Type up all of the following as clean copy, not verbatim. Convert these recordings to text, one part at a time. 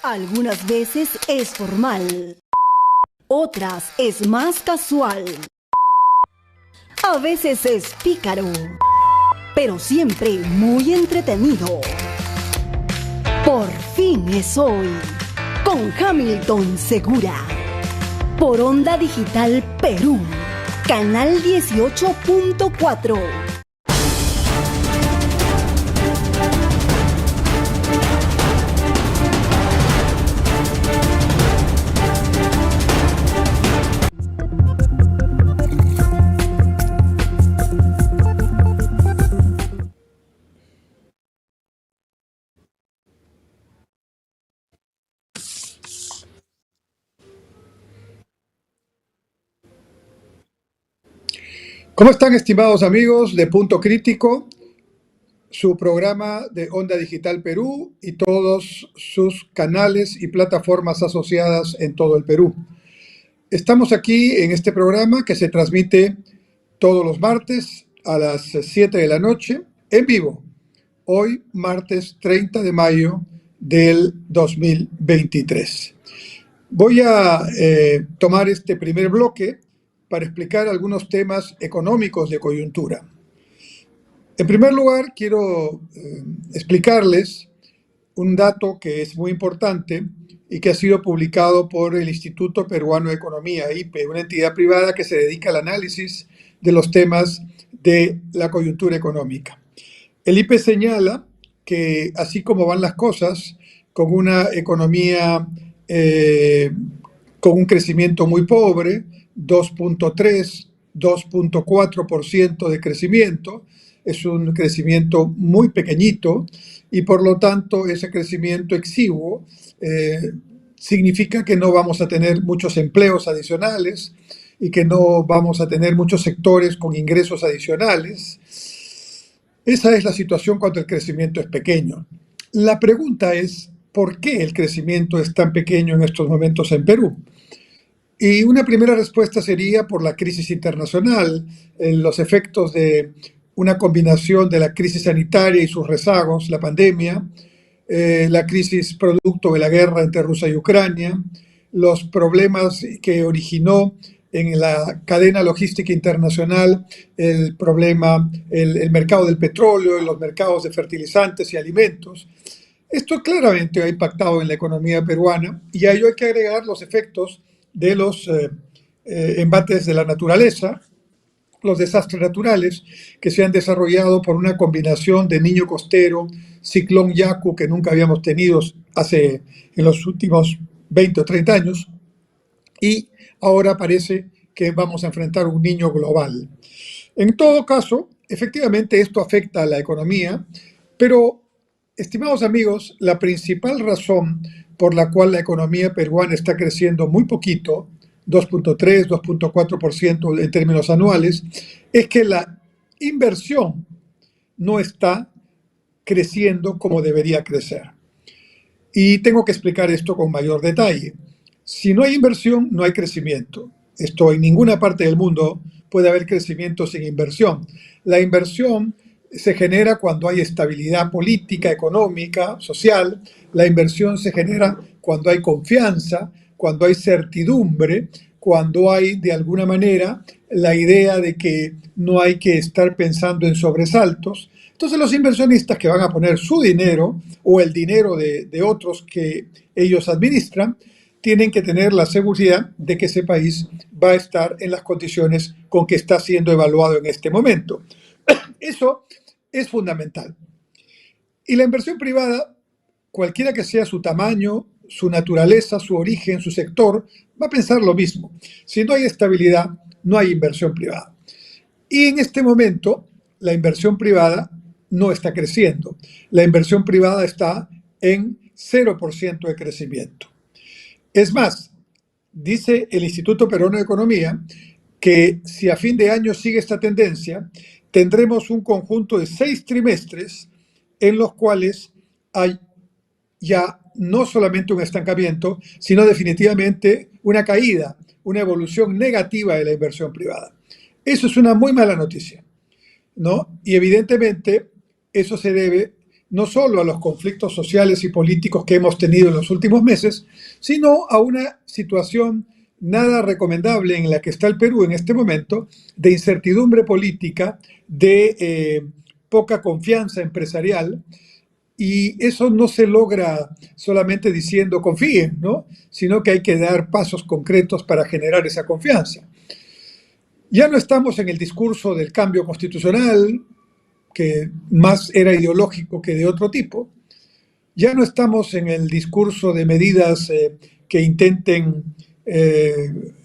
Algunas veces es formal, otras es más casual. A veces es pícaro, pero siempre muy entretenido. Por fin es hoy, con Hamilton Segura, por Onda Digital Perú, canal 18.4. ¿Cómo están, estimados amigos de Punto Crítico? Su programa de Onda Digital Perú y todos sus canales y plataformas asociadas en todo el Perú. Estamos aquí en este programa que se transmite todos los martes a las 7 de la noche en vivo. Hoy, martes 30 de mayo del 2023. Voy a tomar este primer bloque para explicar algunos temas económicos de coyuntura. En primer lugar, quiero explicarles un dato que es muy importante y que ha sido publicado por el Instituto Peruano de Economía, IPE, una entidad privada que se dedica al análisis de los temas de la coyuntura económica. El IPE señala que así como van las cosas, con una economía con un crecimiento muy pobre, 2.3, 2.4% de crecimiento, es un crecimiento muy pequeñito y por lo tanto ese crecimiento exiguo significa que no vamos a tener muchos empleos adicionales y que no vamos a tener muchos sectores con ingresos adicionales. Esa es la situación cuando el crecimiento es pequeño. La pregunta es, ¿por qué el crecimiento es tan pequeño en estos momentos en Perú? Y una primera respuesta sería por la crisis internacional, los efectos de una combinación de la crisis sanitaria y sus rezagos, la pandemia, la crisis producto de la guerra entre Rusia y Ucrania, los problemas que originó en la cadena logística internacional el problema, el mercado del petróleo, los mercados de fertilizantes y alimentos. Esto claramente ha impactado en la economía peruana y a ello hay que agregar los efectos de los embates de la naturaleza, los desastres naturales que se han desarrollado por una combinación de Niño Costero, ciclón Yaku, que nunca habíamos tenido en los últimos 20 o 30 años, y ahora parece que vamos a enfrentar un niño global. En todo caso, efectivamente esto afecta a la economía, pero, estimados amigos, la principal razón por la cual la economía peruana está creciendo muy poquito, 2.3, 2.4% en términos anuales, es que la inversión no está creciendo como debería crecer. Y tengo que explicar esto con mayor detalle. Si no hay inversión, no hay crecimiento. Esto en ninguna parte del mundo puede haber crecimiento sin inversión. La inversión se genera cuando hay estabilidad política, económica, social. La inversión se genera cuando hay confianza, cuando hay certidumbre, cuando hay de alguna manera la idea de que no hay que estar pensando en sobresaltos. Entonces los inversionistas que van a poner su dinero o el dinero de otros que ellos administran, tienen que tener la seguridad de que ese país va a estar en las condiciones con que está siendo evaluado en este momento. Eso es fundamental. Y la inversión privada, cualquiera que sea su tamaño, su naturaleza, su origen, su sector, va a pensar lo mismo. Si no hay estabilidad, no hay inversión privada. Y en este momento, la inversión privada no está creciendo. La inversión privada está en 0% de crecimiento. Es más, dice el Instituto Peruano de Economía que si a fin de año sigue esta tendencia, tendremos un conjunto de 6 trimestres en los cuales hay ya no solamente un estancamiento, sino definitivamente una caída, una evolución negativa de la inversión privada. Eso es una muy mala noticia, ¿no? Y evidentemente eso se debe no solo a los conflictos sociales y políticos que hemos tenido en los últimos meses, sino a una situación nada recomendable en la que está el Perú en este momento, de incertidumbre política, de poca confianza empresarial, y eso no se logra solamente diciendo confíen, ¿no? Sino que hay que dar pasos concretos para generar esa confianza. Ya no estamos en el discurso del cambio constitucional, que más era ideológico que de otro tipo. Ya no estamos en el discurso de medidas que intenten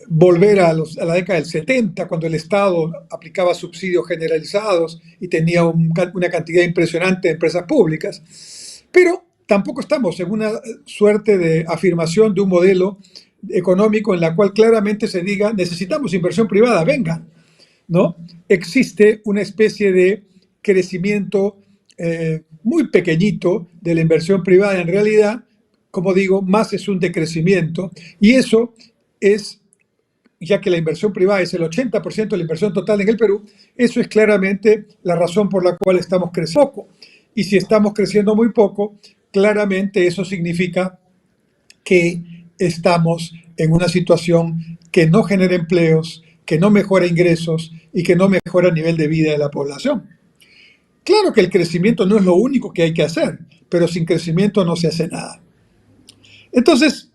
volver a la década del 70, cuando el Estado aplicaba subsidios generalizados y tenía una cantidad impresionante de empresas públicas. Pero tampoco estamos en una suerte de afirmación de un modelo económico en la cual claramente se diga necesitamos inversión privada, venga, ¿no? Existe una especie de crecimiento muy pequeñito de la inversión privada. En realidad, como digo, más es un decrecimiento, y eso es, ya que la inversión privada es el 80% de la inversión total en el Perú, eso es claramente la razón por la cual estamos creciendo poco. Y si estamos creciendo muy poco, claramente eso significa que estamos en una situación que no genera empleos, que no mejora ingresos y que no mejora el nivel de vida de la población. Claro que el crecimiento no es lo único que hay que hacer, pero sin crecimiento no se hace nada. Entonces,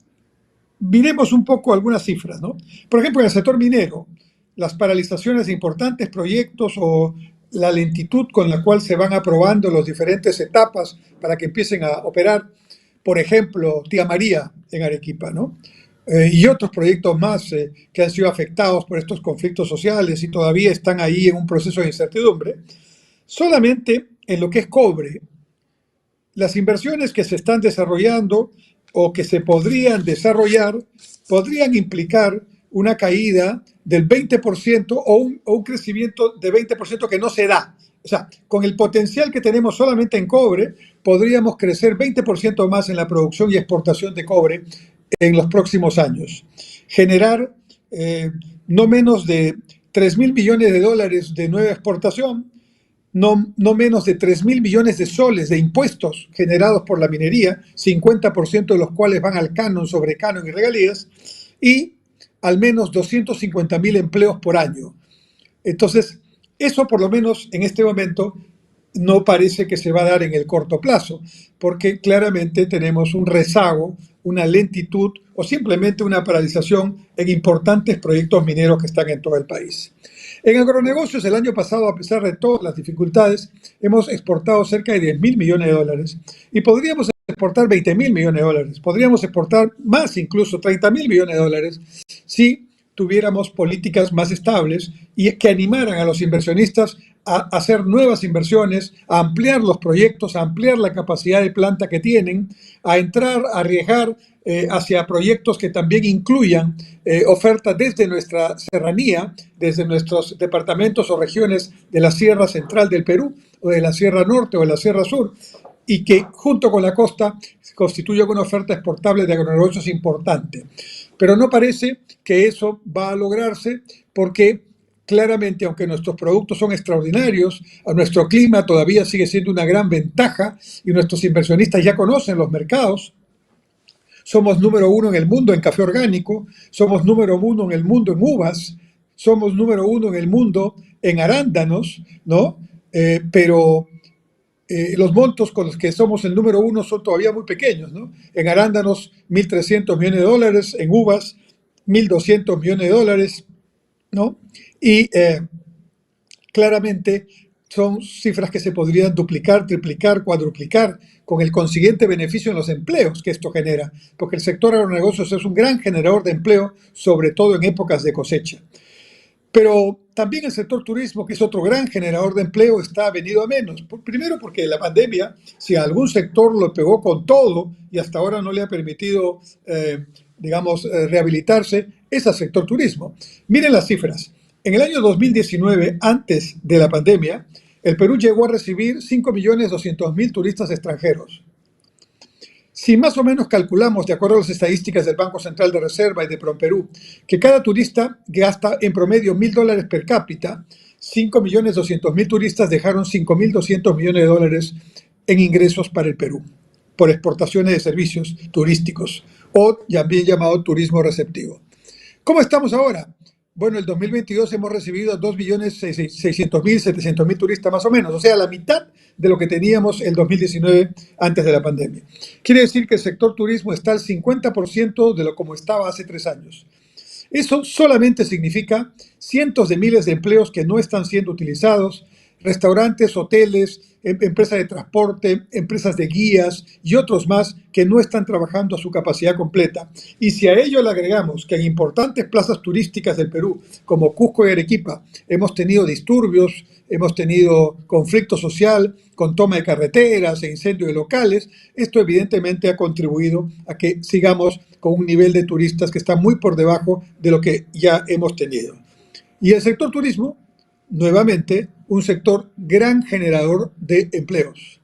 miremos un poco algunas cifras, ¿no? Por ejemplo, en el sector minero, las paralizaciones de importantes proyectos o la lentitud con la cual se van aprobando las diferentes etapas para que empiecen a operar, por ejemplo, Tía María en Arequipa, ¿no? Y otros proyectos más que han sido afectados por estos conflictos sociales y todavía están ahí en un proceso de incertidumbre. Solamente en lo que es cobre, las inversiones que se están desarrollando o que se podrían desarrollar podrían implicar una caída del 20% o un crecimiento de 20% que no se da. O sea, con el potencial que tenemos solamente en cobre, podríamos crecer 20% más en la producción y exportación de cobre en los próximos años. Generar no menos de 3.000 millones de dólares de nueva exportación, no menos de 3.000 millones de soles de impuestos generados por la minería, 50% de los cuales van al canon, sobre canon y regalías, y al menos 250.000 empleos por año. Entonces, eso por lo menos en este momento no parece que se va a dar en el corto plazo, porque claramente tenemos un rezago, una lentitud o simplemente una paralización en importantes proyectos mineros que están en todo el país. En agronegocios, el año pasado, a pesar de todas las dificultades, hemos exportado cerca de 10.000 millones de dólares y podríamos exportar 20.000 millones de dólares. Podríamos exportar más, incluso 30.000 millones de dólares, si tuviéramos políticas más estables y que animaran a los inversionistas a hacer nuevas inversiones, a ampliar los proyectos, a ampliar la capacidad de planta que tienen, a entrar, a arriesgar hacia proyectos que también incluyan ofertas desde nuestra serranía, desde nuestros departamentos o regiones de la Sierra Central del Perú, o de la Sierra Norte o de la Sierra Sur, y que junto con la costa constituya una oferta exportable de agronegocios importante. Pero no parece que eso va a lograrse porque claramente, aunque nuestros productos son extraordinarios, a nuestro clima todavía sigue siendo una gran ventaja y nuestros inversionistas ya conocen los mercados. Somos número 1 en el mundo en café orgánico, somos número 1 en el mundo en uvas, somos número 1 en el mundo en arándanos, ¿no? Pero los montos con los que somos el número 1 son todavía muy pequeños, ¿no? En arándanos, 1.300 millones de dólares, en uvas, 1.200 millones de dólares, ¿no? Y claramente son cifras que se podrían duplicar, triplicar, cuadruplicar, con el consiguiente beneficio en los empleos que esto genera, porque el sector agronegocios es un gran generador de empleo, sobre todo en épocas de cosecha. Pero también el sector turismo, que es otro gran generador de empleo, está venido a menos. Primero porque la pandemia, si a algún sector lo pegó con todo y hasta ahora no le ha permitido, rehabilitarse, es al sector turismo. Miren las cifras. En el año 2019, antes de la pandemia, el Perú llegó a recibir 5.200.000 turistas extranjeros. Si más o menos calculamos, de acuerdo a las estadísticas del Banco Central de Reserva y de PROPERÚ, que cada turista gasta en promedio $1.000 per cápita, 5.200.000 turistas dejaron 5.200 millones de dólares en ingresos para el Perú, por exportaciones de servicios turísticos, o también llamado turismo receptivo. ¿Cómo estamos ahora? Bueno, el 2022 hemos recibido 2.600.000, 700.000 turistas más o menos, o sea, la mitad de lo que teníamos el 2019 antes de la pandemia. Quiere decir que el sector turismo está al 50% de lo como estaba hace 3 años. Eso solamente significa cientos de miles de empleos que no están siendo utilizados, restaurantes, hoteles, empresas de transporte, empresas de guías y otros más que no están trabajando a su capacidad completa. Y si a ello le agregamos que en importantes plazas turísticas del Perú, como Cusco y Arequipa, hemos tenido disturbios, hemos tenido conflicto social con toma de carreteras e incendios de locales, esto evidentemente ha contribuido a que sigamos con un nivel de turistas que está muy por debajo de lo que ya hemos tenido. Y el sector turismo, nuevamente, un sector gran generador de empleos.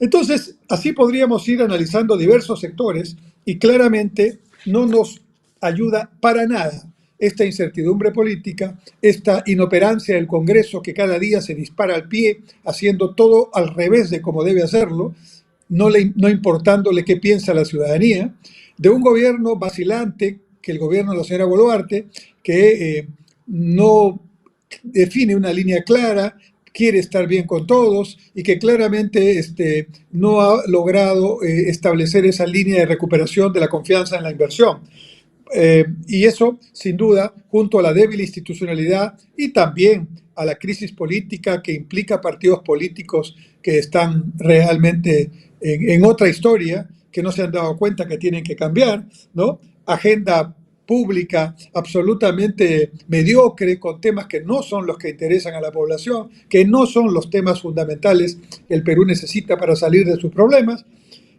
Entonces, así podríamos ir analizando diversos sectores y claramente no nos ayuda para nada esta incertidumbre política, esta inoperancia del Congreso que cada día se dispara al pie, haciendo todo al revés de como debe hacerlo, no importándole qué piensa la ciudadanía, de un gobierno vacilante, que el gobierno de la señora Boluarte, que no define una línea clara, quiere estar bien con todos y que claramente no ha logrado establecer esa línea de recuperación de la confianza en la inversión. Y eso, sin duda, junto a la débil institucionalidad y también a la crisis política que implica partidos políticos que están realmente en otra historia, que no se han dado cuenta que tienen que cambiar, ¿no? Agenda pública absolutamente mediocre, con temas que no son los que interesan a la población, que no son los temas fundamentales que el Perú necesita para salir de sus problemas.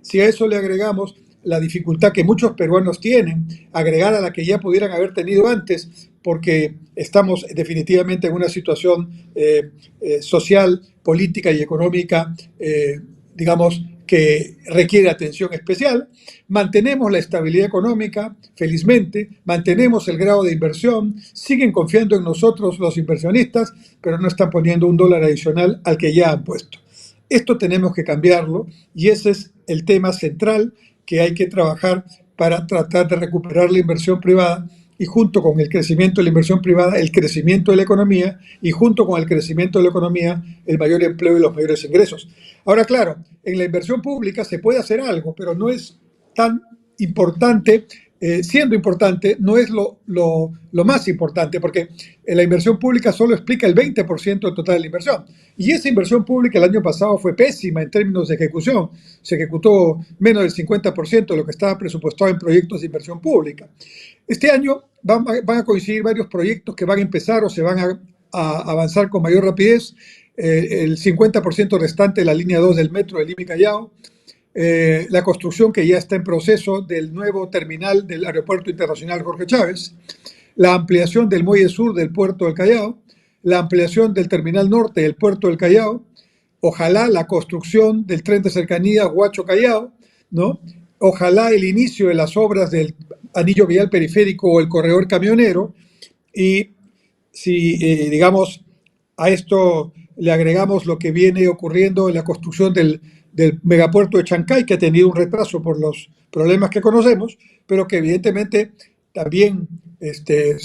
Si a eso le agregamos la dificultad que muchos peruanos tienen, agregada a la que ya pudieran haber tenido antes, porque estamos definitivamente en una situación social, política y económica, que requiere atención especial. Mantenemos la estabilidad económica, felizmente, mantenemos el grado de inversión, siguen confiando en nosotros los inversionistas, pero no están poniendo $1 adicional al que ya han puesto. Esto tenemos que cambiarlo y ese es el tema central que hay que trabajar para tratar de recuperar la inversión privada y junto con el crecimiento de la inversión privada, el crecimiento de la economía y junto con el crecimiento de la economía, el mayor empleo y los mayores ingresos. Ahora, claro, en la inversión pública se puede hacer algo, pero no es tan importante, siendo importante, no es lo más importante, porque la inversión pública solo explica el 20% del total de la inversión. Y esa inversión pública el año pasado fue pésima en términos de ejecución. Se ejecutó menos del 50% de lo que estaba presupuestado en proyectos de inversión pública. Este año van a coincidir varios proyectos que van a empezar o se van a avanzar con mayor rapidez. El 50% restante de la línea 2 del metro de Lima y Callao, la construcción que ya está en proceso del nuevo terminal del Aeropuerto Internacional Jorge Chávez, la ampliación del muelle sur del puerto del Callao, la ampliación del terminal norte del puerto del Callao, ojalá la construcción del tren de cercanía Huacho-Callao, ¿no? Ojalá el inicio de las obras del anillo vial periférico o el corredor camionero, y si, a esto le agregamos lo que viene ocurriendo en la construcción del megapuerto de Chancay, que ha tenido un retraso por los problemas que conocemos, pero que evidentemente también se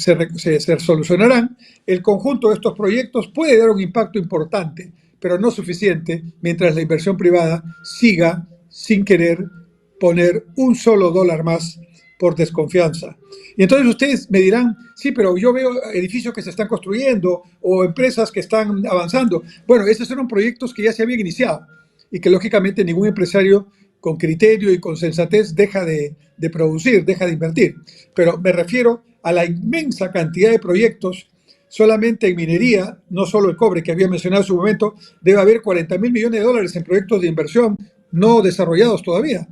solucionarán. El conjunto de estos proyectos puede dar un impacto importante, pero no suficiente, mientras la inversión privada siga sin querer poner un solo dólar más por desconfianza. Y entonces ustedes me dirán, sí, pero yo veo edificios que se están construyendo o empresas que están avanzando. Bueno, esos eran proyectos que ya se habían iniciado y que lógicamente ningún empresario con criterio y con sensatez deja de producir, deja de invertir. Pero me refiero a la inmensa cantidad de proyectos Solamente en minería, no solo el cobre que había mencionado en su momento, debe haber 40.000 millones de dólares en proyectos de inversión no desarrollados todavía.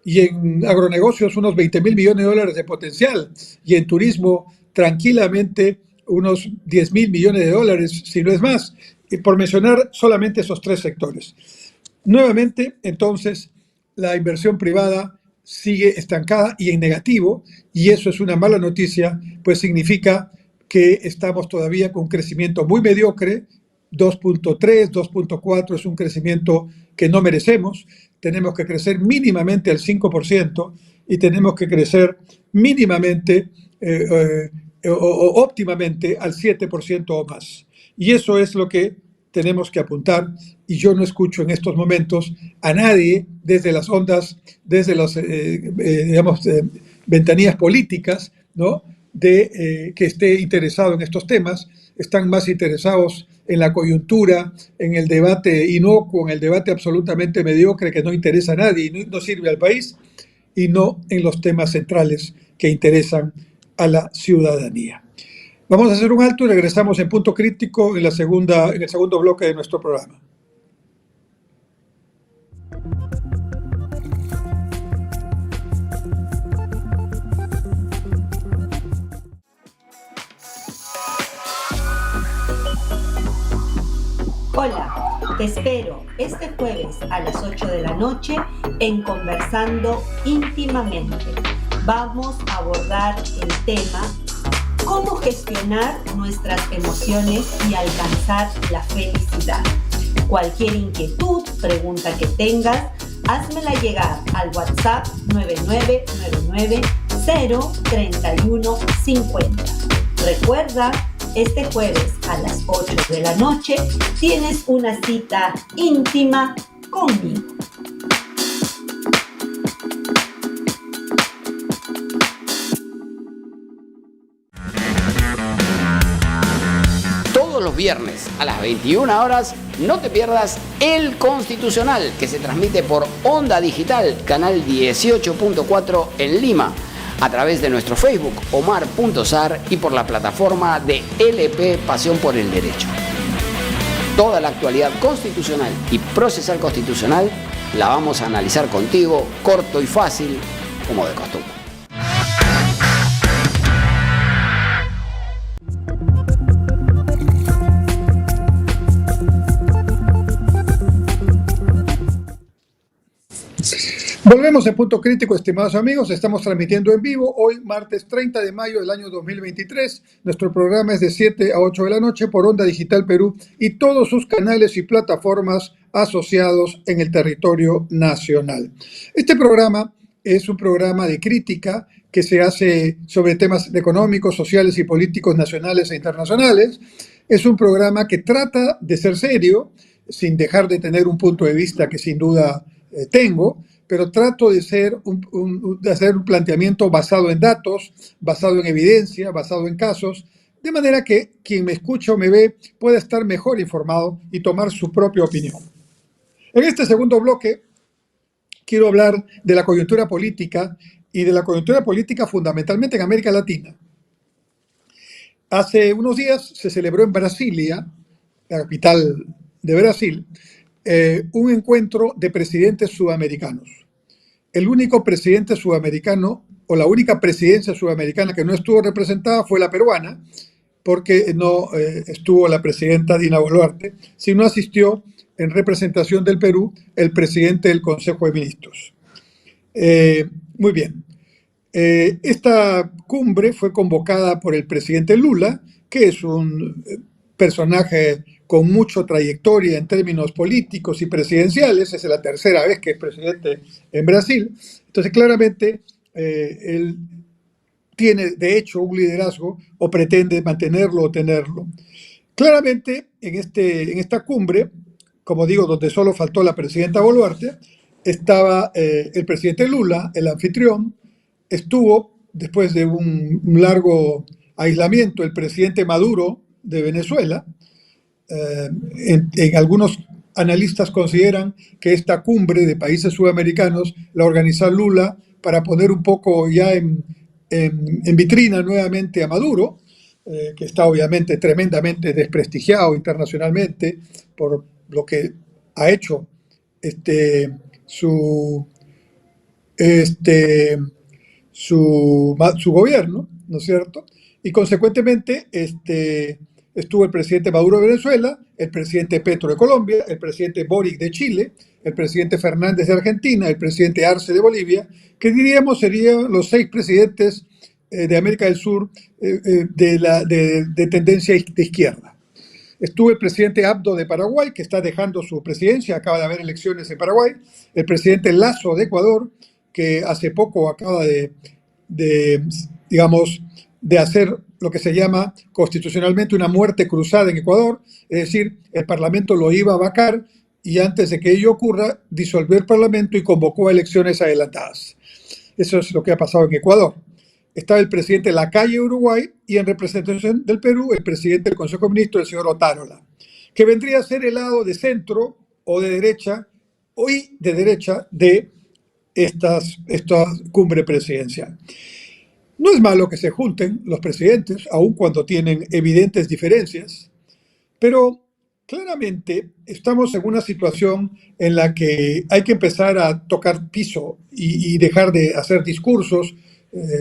Y en agronegocios unos 20.000 millones de dólares de potencial. Y en turismo tranquilamente unos 10.000 millones de dólares, si no es más. Y por mencionar solamente esos tres sectores. Nuevamente, entonces, la inversión privada sigue estancada y en negativo, y eso es una mala noticia, pues significa que estamos todavía con un crecimiento muy mediocre, 2.3, 2.4 es un crecimiento que no merecemos, tenemos que crecer mínimamente al 5% y tenemos que crecer mínimamente o óptimamente al 7% o más. Y eso es lo que tenemos que apuntar, y yo no escucho en estos momentos a nadie desde las ondas, desde las ventanillas políticas, ¿no? Que esté interesado en estos temas. Están más interesados en la coyuntura, en el debate inocuo, en el debate absolutamente mediocre que no interesa a nadie y no sirve al país, y no en los temas centrales que interesan a la ciudadanía. Vamos a hacer un alto y regresamos en Punto Crítico en el segundo bloque de nuestro programa. Hola, te espero este jueves a las 8 de la noche en Conversando Íntimamente. Vamos a abordar el tema cómo gestionar nuestras emociones y alcanzar la felicidad. Cualquier inquietud, pregunta que tengas, házmela llegar al WhatsApp 9999-03150. Recuerda, este jueves a las 8 de la noche tienes una cita íntima conmigo. Todos los viernes a las 21 horas no te pierdas El Constitucional, que se transmite por Onda Digital, canal 18.4 en Lima, a través de nuestro Facebook Omar.Sar y por la plataforma de LP Pasión por el Derecho. Toda la actualidad constitucional y procesal constitucional la vamos a analizar contigo, corto y fácil, como de costumbre. Volvemos en Punto Crítico, estimados amigos. Estamos transmitiendo en vivo hoy, martes 30 de mayo del año 2023. Nuestro programa es de 7 a 8 de la noche por Onda Digital Perú y todos sus canales y plataformas asociados en el territorio nacional. Este programa es un programa de crítica que se hace sobre temas económicos, sociales y políticos nacionales e internacionales. Es un programa que trata de ser serio, sin dejar de tener un punto de vista que sin duda tengo, pero trato de hacer un planteamiento basado en datos, basado en evidencia, basado en casos, de manera que quien me escucha o me ve pueda estar mejor informado y tomar su propia opinión. En este segundo bloque quiero hablar de la coyuntura política y de la coyuntura política fundamentalmente en América Latina. Hace unos días se celebró en Brasilia, la capital de Brasil, un encuentro de presidentes sudamericanos. El único presidente sudamericano o la única presidencia sudamericana que no estuvo representada fue la peruana, porque no estuvo la presidenta Dina Boluarte, sino asistió en representación del Perú el presidente del Consejo de Ministros. Muy bien. Esta cumbre fue convocada por el presidente Lula, que es un personaje con mucha trayectoria en términos políticos y presidenciales. Es la tercera vez que es presidente en Brasil. Entonces, claramente, él tiene, de hecho, un liderazgo o pretende mantenerlo o tenerlo. Claramente, en esta cumbre, como digo, donde solo faltó la presidenta Boluarte, estaba el presidente Lula, el anfitrión. Estuvo, después de un largo aislamiento, el presidente Maduro de Venezuela. Algunos analistas consideran que esta cumbre de países sudamericanos la organizó Lula para poner un poco ya en vitrina nuevamente a Maduro, que está obviamente tremendamente desprestigiado internacionalmente por lo que ha hecho su, este, su gobierno, ¿no es cierto? Y consecuentemente estuvo el presidente Maduro de Venezuela, el presidente Petro de Colombia, el presidente Boric de Chile, el presidente Fernández de Argentina, el presidente Arce de Bolivia, que diríamos serían los 6 presidentes de América del Sur de tendencia de izquierda. Estuvo el presidente Abdo de Paraguay, que está dejando su presidencia, acaba de haber elecciones en Paraguay, el presidente Lasso de Ecuador, que hace poco acaba digamos, de hacer lo que se llama constitucionalmente una muerte cruzada en Ecuador, es decir, el Parlamento lo iba a vacar y antes de que ello ocurra, disolvió el Parlamento y convocó a elecciones adelantadas. Eso es lo que ha pasado en Ecuador. Estaba el presidente Lacalle de Uruguay y en representación del Perú, el presidente del Consejo de Ministros, el señor Otárola, que vendría a ser el lado de centro o de derecha, y de derecha de esta cumbre presidencial. No es malo que se junten los presidentes, aun cuando tienen evidentes diferencias, pero claramente estamos en una situación en la que hay que empezar a tocar piso y dejar de hacer discursos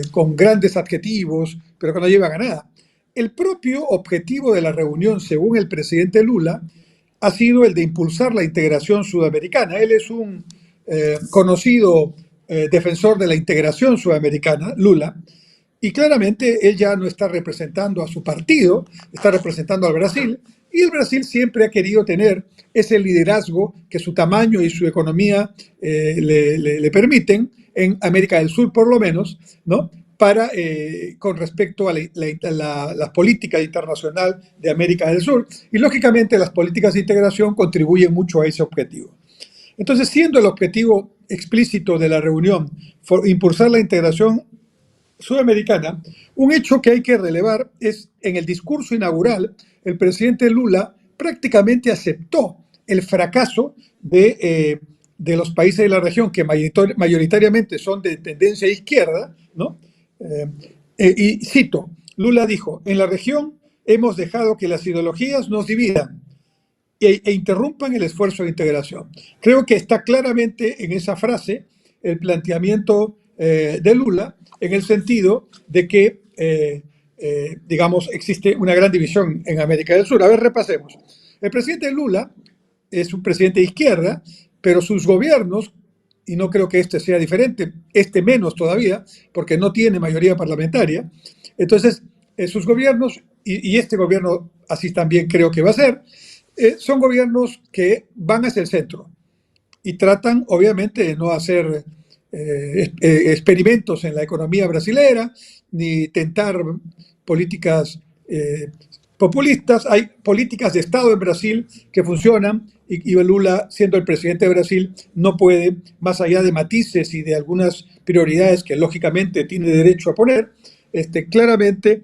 con grandes adjetivos, pero que no llevan a nada. El propio objetivo de la reunión, según el presidente Lula, ha sido el de impulsar la integración sudamericana. Él es un conocido defensor de la integración sudamericana, Lula, y claramente él ya no está representando a su partido, está representando al Brasil, y el Brasil siempre ha querido tener ese liderazgo que su tamaño y su economía le permiten, en América del Sur por lo menos, ¿no? Con respecto a la política internacional de América del Sur. Y lógicamente las políticas de integración contribuyen mucho a ese objetivo. Entonces, siendo el objetivo explícito de la reunión impulsar la integración sudamericana, un hecho que hay que relevar es en el discurso inaugural, el presidente Lula prácticamente aceptó el fracaso de los países de la región que mayoritariamente son de tendencia izquierda, ¿no? Y cito, Lula dijo, en la región hemos dejado que las ideologías nos dividan e interrumpan el esfuerzo de integración. Creo que está claramente en esa frase el planteamiento de Lula, en el sentido de que, digamos, existe una gran división en América del Sur. A ver, repasemos. El presidente Lula es un presidente de izquierda, pero sus gobiernos, y no creo que este sea diferente, este menos todavía, porque no tiene mayoría parlamentaria, entonces sus gobiernos, y este gobierno así también creo que va a ser, son gobiernos que van hacia el centro y tratan obviamente de no hacer experimentos en la economía brasilera, ni tentar políticas populistas. Hay políticas de Estado en Brasil que funcionan y Lula, siendo el presidente de Brasil, no puede, más allá de matices y de algunas prioridades que lógicamente tiene derecho a poner, claramente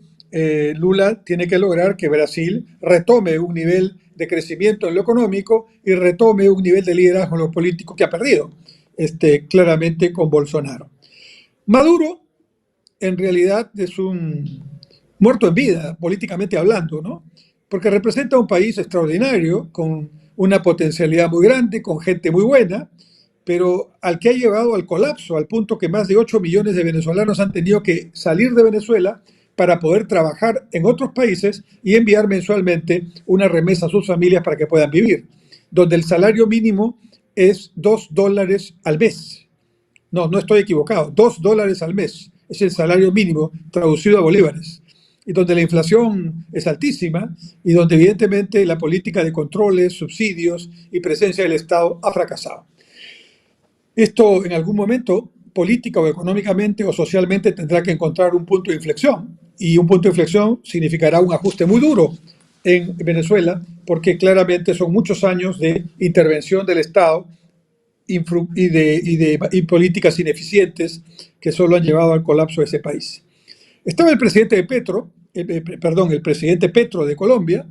Lula tiene que lograr que Brasil retome un nivel de crecimiento en lo económico y retome un nivel de liderazgo en lo político que ha perdido, claramente con Bolsonaro. Maduro, en realidad, es un muerto en vida, políticamente hablando, ¿no? Porque representa un país extraordinario, con una potencialidad muy grande, con gente muy buena, pero al que ha llevado al colapso, al punto que más de 8 millones de venezolanos han tenido que salir de Venezuela para poder trabajar en otros países y enviar mensualmente una remesa a sus familias para que puedan vivir, donde el salario mínimo es $2 al mes. No estoy equivocado, $2 al mes es el salario mínimo traducido a bolívares, y donde la inflación es altísima y donde evidentemente la política de controles, subsidios y presencia del Estado ha fracasado. Esto en algún momento, política o económicamente o socialmente, tendrá que encontrar un punto de inflexión, y un punto de inflexión significará un ajuste muy duro en Venezuela, porque claramente son muchos años de intervención del Estado y políticas ineficientes que solo han llevado al colapso de ese país. Estaba el presidente el presidente Petro de Colombia,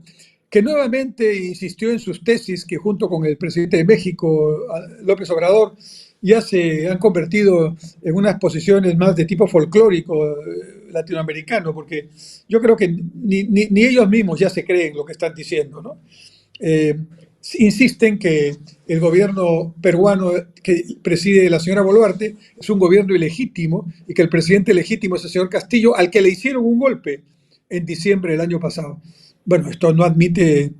que nuevamente insistió en sus tesis que junto con el presidente de México, López Obrador, ya se han convertido en unas posiciones más de tipo folclórico latinoamericano, porque yo creo que ni ellos mismos ya se creen lo que están diciendo, ¿no? Eh, Insisten que el gobierno peruano que preside la señora Boluarte es un gobierno ilegítimo y que el presidente legítimo es el señor Castillo, al que le hicieron un golpe en diciembre del año pasado. Bueno, esto no admite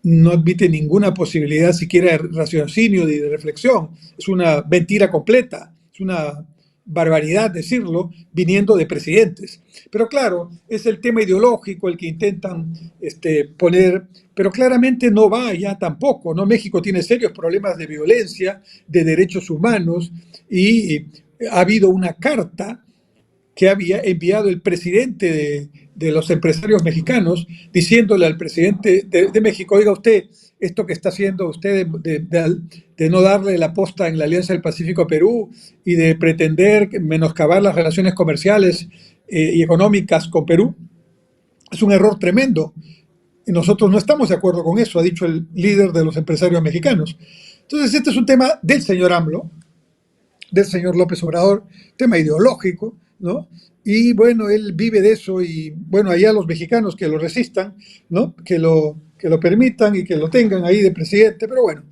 ninguna posibilidad siquiera de raciocinio ni de reflexión. Es una mentira completa, es una barbaridad decirlo viniendo de presidentes. Pero claro, es el tema ideológico el que intentan poner, pero claramente no va ya tampoco, ¿no? México tiene serios problemas de violencia, de derechos humanos, y ha habido una carta que había enviado el presidente de los empresarios mexicanos, diciéndole al presidente de México: oiga usted, esto que está haciendo usted de no darle la posta en la Alianza del Pacífico a Perú y de pretender menoscabar las relaciones comerciales y económicas con Perú, es un error tremendo. Y nosotros no estamos de acuerdo con eso, ha dicho el líder de los empresarios mexicanos. Entonces, este es un tema del señor AMLO, del señor López Obrador, tema ideológico, ¿no? Y bueno, él vive de eso, y bueno, allá los mexicanos que lo resistan, ¿no? Que lo permitan y que lo tengan ahí de presidente, pero bueno,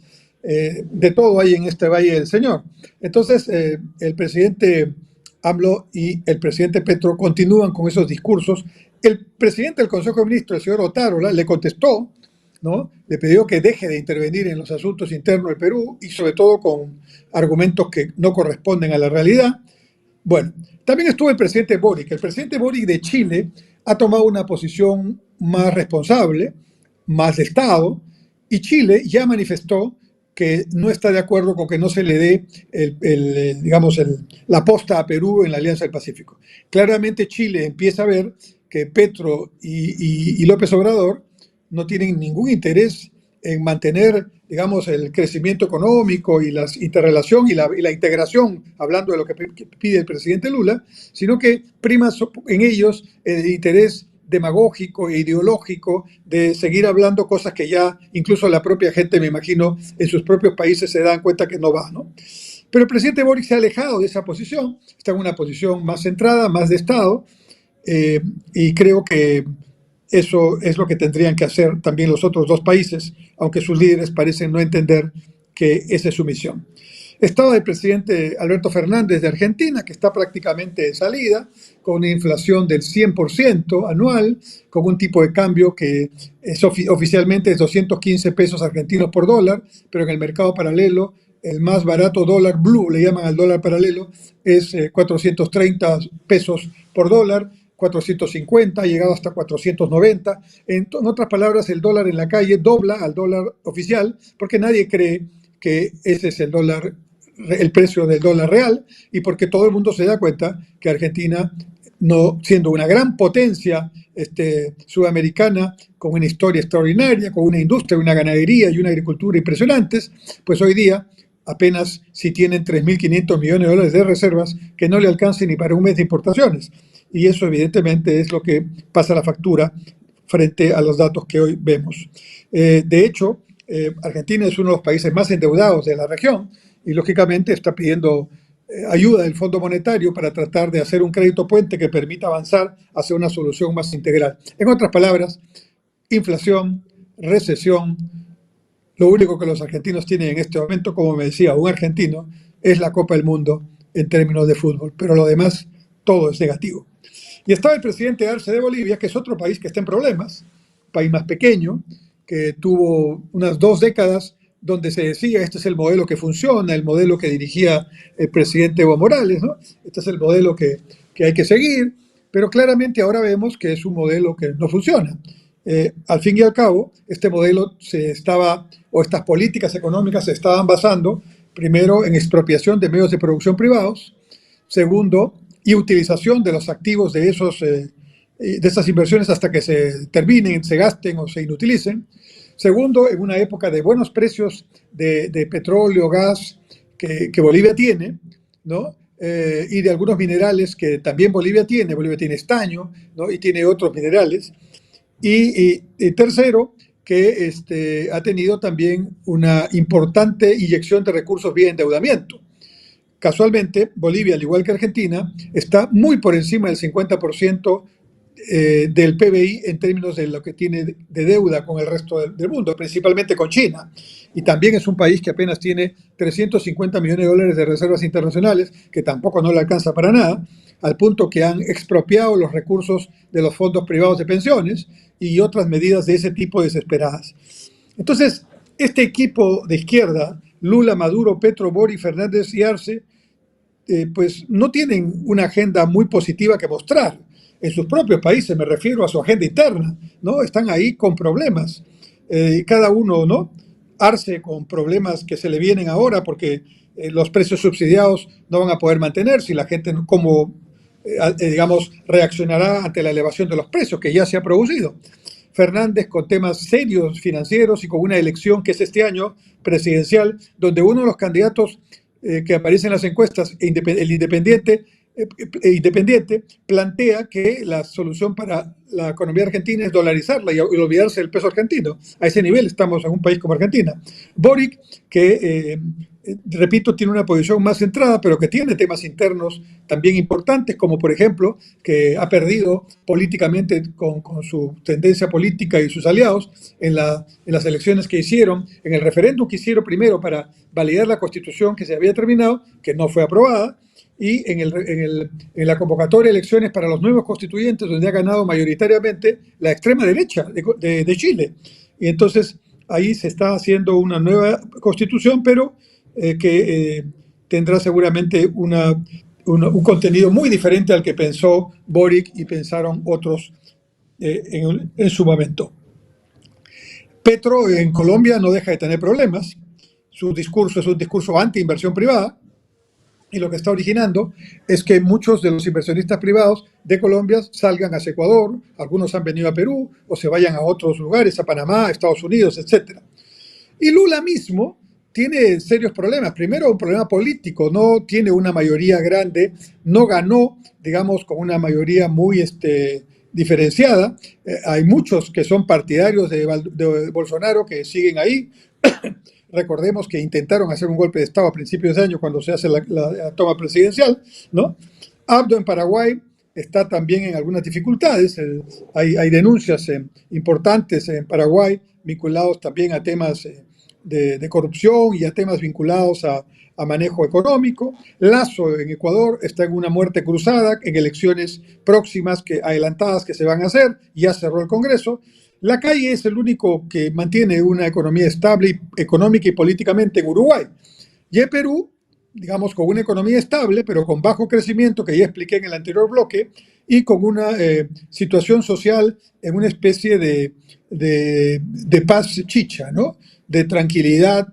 de todo hay en este Valle del Señor. Entonces, el presidente AMLO y el presidente Petro continúan con esos discursos. El presidente del Consejo de Ministros, el señor Otárola, le contestó, ¿no? Le pidió que deje de intervenir en los asuntos internos del Perú, y sobre todo con argumentos que no corresponden a la realidad. Bueno, también estuvo el presidente Boric. El presidente Boric de Chile ha tomado una posición más responsable, más de Estado, y Chile ya manifestó que no está de acuerdo con que no se le dé la posta a Perú en la Alianza del Pacífico. Claramente Chile empieza a ver que Petro y López Obrador no tienen ningún interés en mantener, digamos, el crecimiento económico y la interrelación y la integración, hablando de lo que pide el presidente Lula, sino que prima en ellos el interés demagógico e ideológico de seguir hablando cosas que ya incluso la propia gente, me imagino, en sus propios países se dan cuenta que no va, ¿no? Pero el presidente Boric se ha alejado de esa posición, está en una posición más centrada, más de Estado, y creo que eso es lo que tendrían que hacer también los otros dos países, aunque sus líderes parecen no entender que esa es su misión. Estaba el presidente Alberto Fernández de Argentina, que está prácticamente de salida, con una inflación del 100% anual, con un tipo de cambio que oficialmente es 215 pesos argentinos por dólar, pero en el mercado paralelo el más barato dólar blue, le llaman al dólar paralelo, es 430 pesos por dólar, 450, ha llegado hasta 490. En otras palabras, el dólar en la calle dobla al dólar oficial, porque nadie cree que ese es el precio del dólar real, y porque todo el mundo se da cuenta que Argentina, no siendo una gran potencia sudamericana, con una historia extraordinaria, con una industria, una ganadería y una agricultura impresionantes, pues hoy día apenas si tienen 3.500 millones de dólares de reservas que no le alcancen ni para un mes de importaciones. Y eso evidentemente es lo que pasa la factura frente a los datos que hoy vemos. De hecho, Argentina es uno de los países más endeudados de la región y lógicamente está pidiendo ayuda del Fondo Monetario para tratar de hacer un crédito puente que permita avanzar hacia una solución más integral. En otras palabras, inflación, recesión. Lo único que los argentinos tienen en este momento, como me decía un argentino, es la Copa del Mundo en términos de fútbol, pero lo demás todo es negativo. Y estaba el presidente Arce de Bolivia, que es otro país que está en problemas, país más pequeño, que tuvo unas 2 décadas donde se decía: este es el modelo que funciona, el modelo que dirigía el presidente Evo Morales, ¿no? Este es el modelo que hay que seguir, pero claramente ahora vemos que es un modelo que no funciona. Al fin y al cabo, este modelo estas políticas económicas se estaban basando, primero, en expropiación de medios de producción privados, segundo, y utilización de los activos de esas inversiones hasta que se terminen, se gasten o se inutilicen. Segundo, en una época de buenos precios de petróleo, gas, que Bolivia tiene, ¿no? Y de algunos minerales que también Bolivia tiene estaño, ¿no? Y tiene otros minerales. Y tercero, que ha tenido también una importante inyección de recursos vía endeudamiento. casualmente, Bolivia, al igual que Argentina, está muy por encima del 50% del PBI en términos de lo que tiene de deuda con el resto del mundo, principalmente con China. Y también es un país que apenas tiene 350 millones de dólares de reservas internacionales, que tampoco no le alcanza para nada, al punto que han expropiado los recursos de los fondos privados de pensiones y otras medidas de ese tipo desesperadas. Entonces, este equipo de izquierda, Lula, Maduro, Petro, Boric, Fernández y Arce, pues no tienen una agenda muy positiva que mostrar. En sus propios países, me refiero a su agenda interna, ¿no? Están ahí con problemas. Cada uno, ¿no? Arce con problemas que se le vienen ahora porque los precios subsidiados no van a poder mantenerse y la gente, como, digamos, reaccionará ante la elevación de los precios que ya se ha producido. Fernández con temas serios financieros y con una elección que es este año presidencial, donde uno de los candidatos que aparece en las encuestas, el Independiente, plantea que la solución para la economía argentina es dolarizarla y olvidarse del peso argentino. A ese nivel estamos en un país como Argentina. Boric, que repito, tiene una posición más centrada, pero que tiene temas internos también importantes, como por ejemplo, que ha perdido políticamente con su tendencia política y sus aliados en las elecciones que hicieron, en el referéndum que hicieron primero para validar la Constitución que se había terminado, que no fue aprobada, y en la convocatoria de elecciones para los nuevos constituyentes, donde ha ganado mayoritariamente la extrema derecha de Chile. Y entonces ahí se está haciendo una nueva constitución, pero que tendrá seguramente un contenido muy diferente al que pensó Boric y pensaron otros en su momento. Petro en Colombia no deja de tener problemas. Su discurso es un discurso anti-inversión privada y lo que está originando es que muchos de los inversionistas privados de Colombia salgan hacia Ecuador, algunos han venido a Perú o se vayan a otros lugares, a Panamá, a Estados Unidos, etc. Y Lula mismo tiene serios problemas. Primero, un problema político, no tiene una mayoría grande, no ganó, digamos, con una mayoría muy diferenciada. Hay muchos que son partidarios de Bolsonaro que siguen ahí. Recordemos que intentaron hacer un golpe de Estado a principios de año cuando se hace la toma presidencial, ¿no? Abdo en Paraguay está también en algunas dificultades. Hay denuncias importantes en Paraguay vinculados también a temas de corrupción y a temas vinculados a manejo económico. Lasso en Ecuador está en una muerte cruzada en elecciones próximas adelantadas que se van a hacer. Ya cerró el Congreso. Lacalle es el único que mantiene una economía estable económica y políticamente en Uruguay. Y en Perú, digamos, con una economía estable, pero con bajo crecimiento, que ya expliqué en el anterior bloque, y con una situación social en una especie de paz chicha, ¿no? De tranquilidad,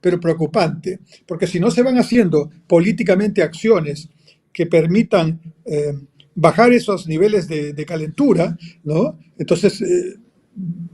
pero preocupante. Porque si no se van haciendo políticamente acciones que permitan bajar esos niveles de calentura, ¿no? Entonces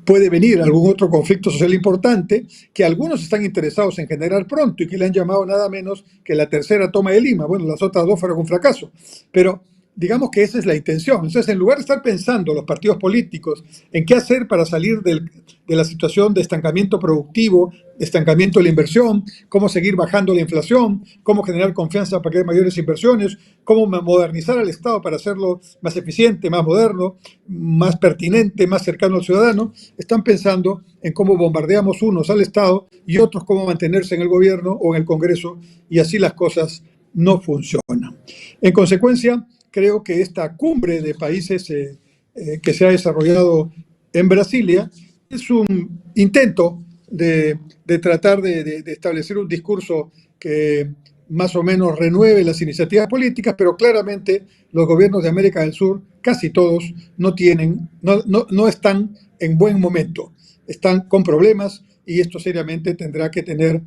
puede venir algún otro conflicto social importante que algunos están interesados en generar pronto y que le han llamado nada menos que la tercera toma de Lima. Bueno, las otras dos fueron un fracaso, pero digamos que esa es la intención. Entonces, en lugar de estar pensando los partidos políticos en qué hacer para salir de la situación de estancamiento productivo, de estancamiento de la inversión, cómo seguir bajando la inflación, cómo generar confianza para que haya mayores inversiones, cómo modernizar al Estado para hacerlo más eficiente, más moderno, más pertinente, más cercano al ciudadano, están pensando en cómo bombardeamos unos al Estado y otros cómo mantenerse en el gobierno o en el Congreso, y así las cosas no funcionan. En consecuencia, creo que esta cumbre de países que se ha desarrollado en Brasilia es un intento de tratar de establecer un discurso que más o menos renueve las iniciativas políticas, pero claramente los gobiernos de América del Sur, casi todos, no están en buen momento, están con problemas y esto seriamente tendrá que tener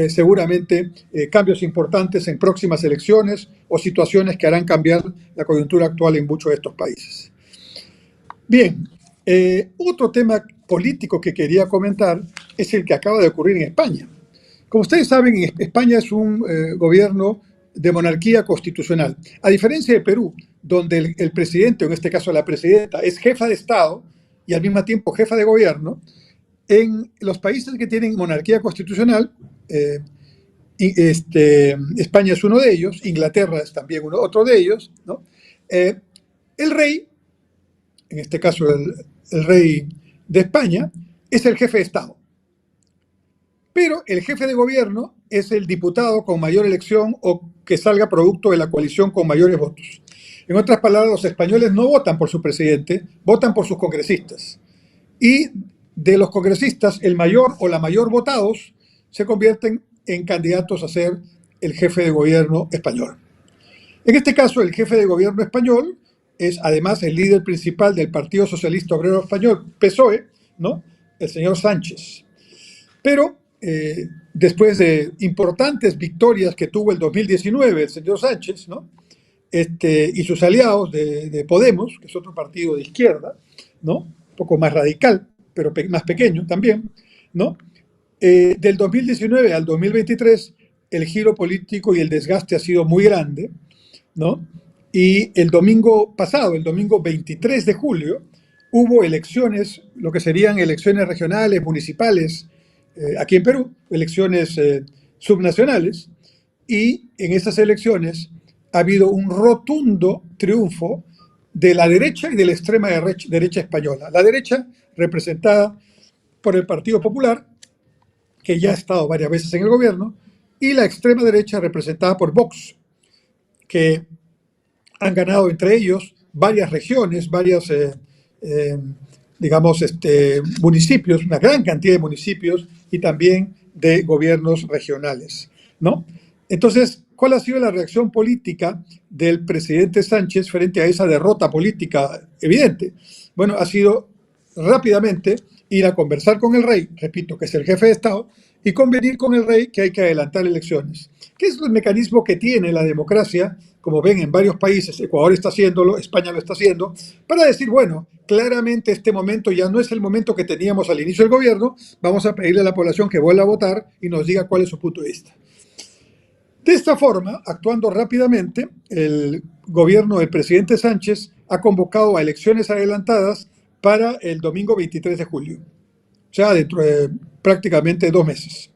seguramente cambios importantes en próximas elecciones o situaciones que harán cambiar la coyuntura actual en muchos de estos países. Bien, otro tema político que quería comentar es el que acaba de ocurrir en España. Como ustedes saben, España es un gobierno de monarquía constitucional. A diferencia de Perú, donde el presidente, o en este caso la presidenta, es jefa de Estado y al mismo tiempo jefa de gobierno, en los países que tienen monarquía constitucional, España es uno de ellos, Inglaterra es también otro de ellos, ¿no? El rey, en este caso el rey de España, es el jefe de Estado. Pero el jefe de gobierno es el diputado con mayor elección o que salga producto de la coalición con mayores votos. En otras palabras, los españoles no votan por su presidente, votan por sus congresistas. Y de los congresistas, el mayor o la mayor votados se convierten en candidatos a ser el jefe de gobierno español. En este caso, el jefe de gobierno español es además el líder principal del Partido Socialista Obrero Español, PSOE, ¿no? El señor Sánchez. Pero después de importantes victorias que tuvo el 2019 el señor Sánchez, ¿no? Y sus aliados de Podemos, que es otro partido de izquierda, ¿no? Un poco más radical, pero más pequeño también, ¿no? Del 2019 al 2023, el giro político y el desgaste ha sido muy grande, ¿no? Y el domingo pasado, el domingo 23 de julio, hubo elecciones, lo que serían elecciones regionales, municipales, aquí en Perú, elecciones subnacionales, y en esas elecciones ha habido un rotundo triunfo de la derecha y de la extrema derecha española. La derecha, representada por el Partido Popular, que ya ha estado varias veces en el gobierno, y la extrema derecha, representada por Vox, que han ganado entre ellos varias regiones, varios, municipios, una gran cantidad de municipios y también de gobiernos regionales, ¿no? Entonces, ¿cuál ha sido la reacción política del presidente Sánchez frente a esa derrota política evidente? Bueno, ha sido rápidamente ir a conversar con el rey, repito, que es el jefe de Estado, y convenir con el rey que hay que adelantar elecciones. ¿Qué es el mecanismo que tiene la democracia? Como ven en varios países, Ecuador está haciéndolo, España lo está haciendo, para decir, bueno, claramente este momento ya no es el momento que teníamos al inicio del gobierno, vamos a pedirle a la población que vuelva a votar y nos diga cuál es su punto de vista. De esta forma, actuando rápidamente, el gobierno del presidente Sánchez ha convocado a elecciones adelantadas para el domingo 23 de julio, o sea, dentro de prácticamente 2 meses.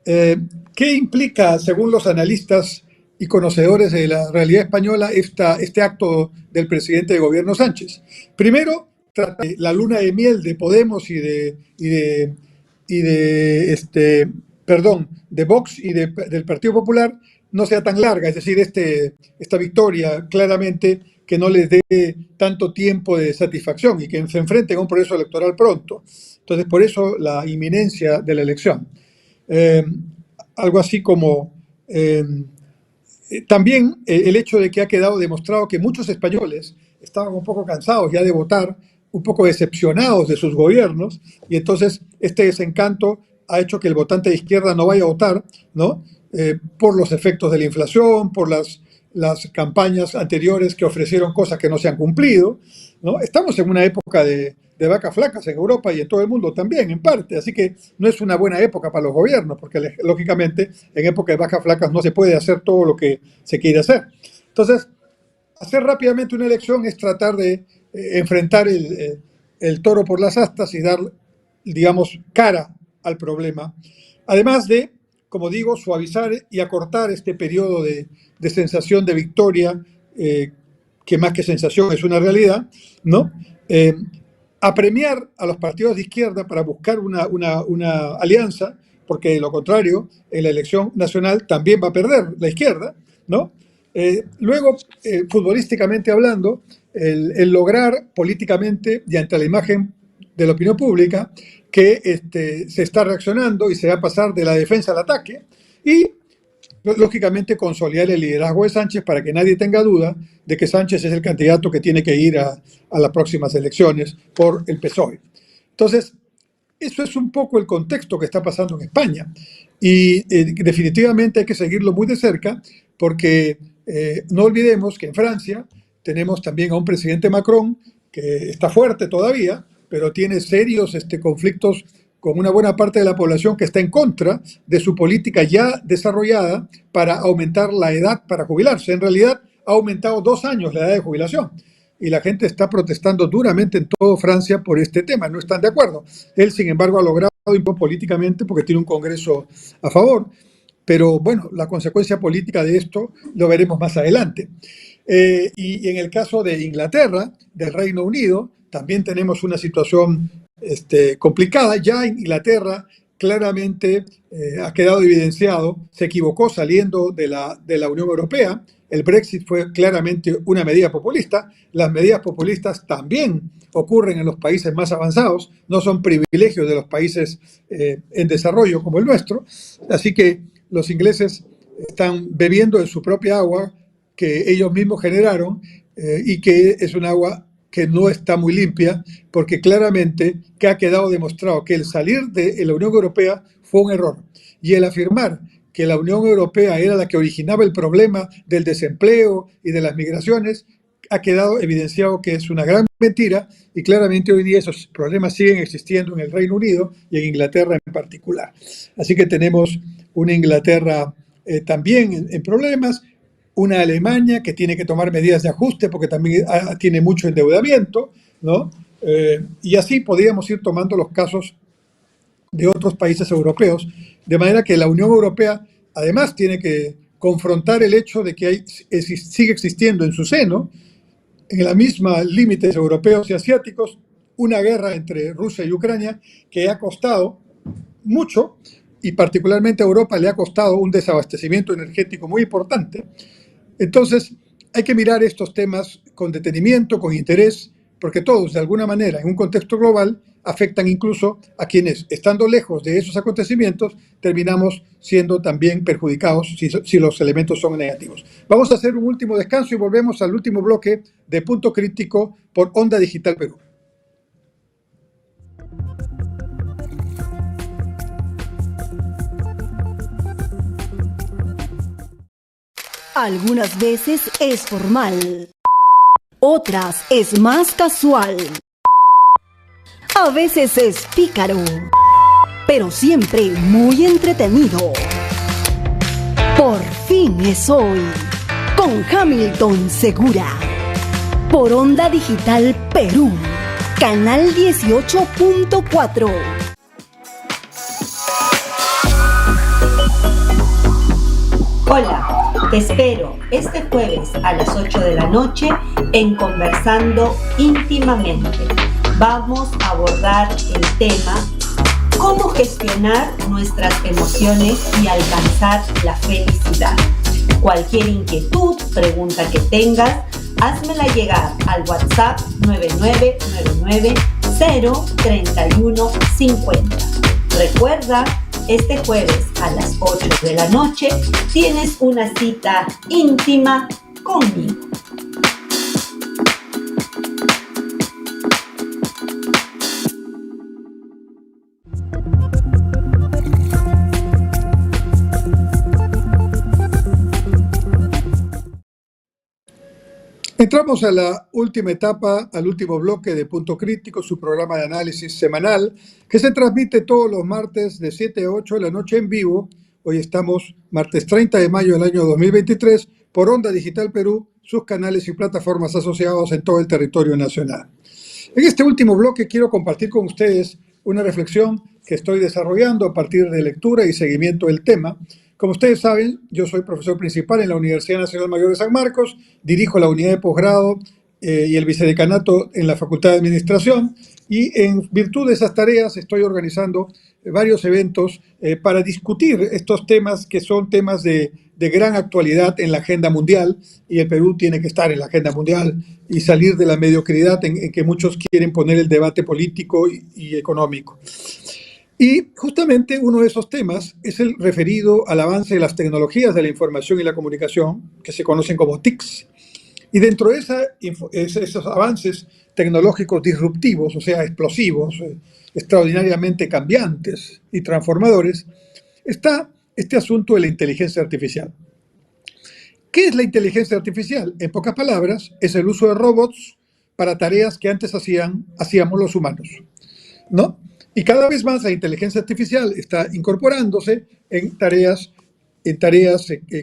¿Qué implica, según los analistas y conocedores de la realidad española, este acto del presidente de gobierno Sánchez? Primero, trata de la luna de miel de Podemos de Vox y del Partido Popular no sea tan larga, es decir, esta victoria claramente que no les dé tanto tiempo de satisfacción y que se enfrenten a un proceso electoral pronto. Entonces, por eso la inminencia de la elección. Algo así como también el hecho de que ha quedado demostrado que muchos españoles estaban un poco cansados ya de votar, un poco decepcionados de sus gobiernos, y entonces este desencanto ha hecho que el votante de izquierda no vaya a votar, ¿no? Por los efectos de la inflación, por las campañas anteriores que ofrecieron cosas que no se han cumplido, ¿no? Estamos en una época de vacas flacas en Europa y en todo el mundo también, en parte, así que no es una buena época para los gobiernos, porque lógicamente en época de vacas flacas no se puede hacer todo lo que se quiere hacer. Entonces, hacer rápidamente una elección es tratar de enfrentar el toro por las astas y dar, digamos, cara al problema, además de, como digo, suavizar y acortar este periodo de sensación de victoria, que más que sensación es una realidad, ¿no? Apremiar a los partidos de izquierda para buscar una alianza, porque de lo contrario, en la elección nacional también va a perder la izquierda, ¿no? Luego, futbolísticamente hablando, el lograr políticamente y ante la imagen de la opinión pública que se está reaccionando y se va a pasar de la defensa al ataque y, lógicamente, consolidar el liderazgo de Sánchez para que nadie tenga duda de que Sánchez es el candidato que tiene que ir a las próximas elecciones por el PSOE. Entonces, eso es un poco el contexto que está pasando en España y definitivamente hay que seguirlo muy de cerca porque no olvidemos que en Francia tenemos también a un presidente Macron que está fuerte todavía, pero tiene serios conflictos con una buena parte de la población que está en contra de su política ya desarrollada para aumentar la edad para jubilarse. En realidad ha aumentado 2 años la edad de jubilación y la gente está protestando duramente en toda Francia por este tema, no están de acuerdo. Él, sin embargo, ha logrado imponer políticamente porque tiene un Congreso a favor pero bueno, la consecuencia política de esto lo veremos más adelante. Y en el caso de Inglaterra, del Reino Unido, también tenemos una situación complicada. Ya Inglaterra claramente ha quedado evidenciado, se equivocó saliendo de la Unión Europea. El Brexit fue claramente una medida populista. Las medidas populistas también ocurren en los países más avanzados, no son privilegios de los países en desarrollo como el nuestro. Así que los ingleses están bebiendo de su propia agua que ellos mismos generaron y que es un agua que no está muy limpia, porque claramente que ha quedado demostrado que el salir de la Unión Europea fue un error. Y el afirmar que la Unión Europea era la que originaba el problema del desempleo y de las migraciones, ha quedado evidenciado que es una gran mentira, y claramente hoy día esos problemas siguen existiendo en el Reino Unido y en Inglaterra en particular. Así que tenemos una Inglaterra también en problemas, una Alemania que tiene que tomar medidas de ajuste porque también tiene mucho endeudamiento, ¿no? Y así podríamos ir tomando los casos de otros países europeos, de manera que la Unión Europea además tiene que confrontar el hecho de que sigue existiendo en su seno, en la misma límites europeos y asiáticos, una guerra entre Rusia y Ucrania que ha costado mucho, y particularmente a Europa le ha costado un desabastecimiento energético muy importante. Entonces, hay que mirar estos temas con detenimiento, con interés, porque todos, de alguna manera, en un contexto global, afectan incluso a quienes, estando lejos de esos acontecimientos, terminamos siendo también perjudicados si los elementos son negativos. Vamos a hacer un último descanso y volvemos al último bloque de Punto Crítico por Onda Digital Perú. Algunas veces es formal, otras es más casual. A veces es pícaro, pero siempre muy entretenido. Por fin es hoy, con Hamilton Segura, por Onda Digital Perú, canal 18.4. Hola, te espero este jueves a las 8 de la noche en Conversando Íntimamente. Vamos a abordar el tema cómo gestionar nuestras emociones y alcanzar la felicidad. Cualquier inquietud, pregunta que tengas, házmela llegar al WhatsApp 9999-03150. Recuerda, este jueves a las 8 de la noche tienes una cita íntima conmigo. Entramos a la última etapa, al último bloque de Punto Crítico, su programa de análisis semanal, que se transmite todos los martes de 7 a 8 de la noche en vivo. Hoy estamos martes 30 de mayo del año 2023 por Onda Digital Perú, sus canales y plataformas asociados en todo el territorio nacional. En este último bloque quiero compartir con ustedes una reflexión que estoy desarrollando a partir de lectura y seguimiento del tema. Como ustedes saben, yo soy profesor principal en la Universidad Nacional Mayor de San Marcos, dirijo la unidad de posgrado y el vicedecanato en la Facultad de Administración, y en virtud de esas tareas estoy organizando varios eventos para discutir estos temas que son temas de gran actualidad en la agenda mundial, y el Perú tiene que estar en la agenda mundial y salir de la mediocridad en que muchos quieren poner el debate político y económico. Y justamente uno de esos temas es el referido al avance de las tecnologías de la información y la comunicación, que se conocen como TICs. Y dentro de esos avances tecnológicos disruptivos, o sea, explosivos, extraordinariamente cambiantes y transformadores, está este asunto de la inteligencia artificial. ¿Qué es la inteligencia artificial? En pocas palabras, es el uso de robots para tareas que antes hacíamos los humanos, ¿no? Y cada vez más la inteligencia artificial está incorporándose en tareas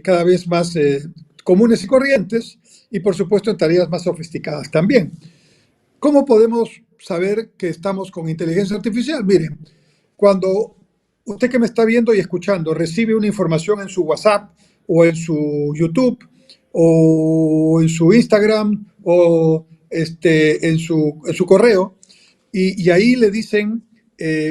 cada vez más comunes y corrientes, y por supuesto en tareas más sofisticadas también. ¿Cómo podemos saber que estamos con inteligencia artificial? Miren, cuando usted que me está viendo y escuchando, recibe una información en su WhatsApp o en su YouTube o en su Instagram o en su correo y ahí le dicen,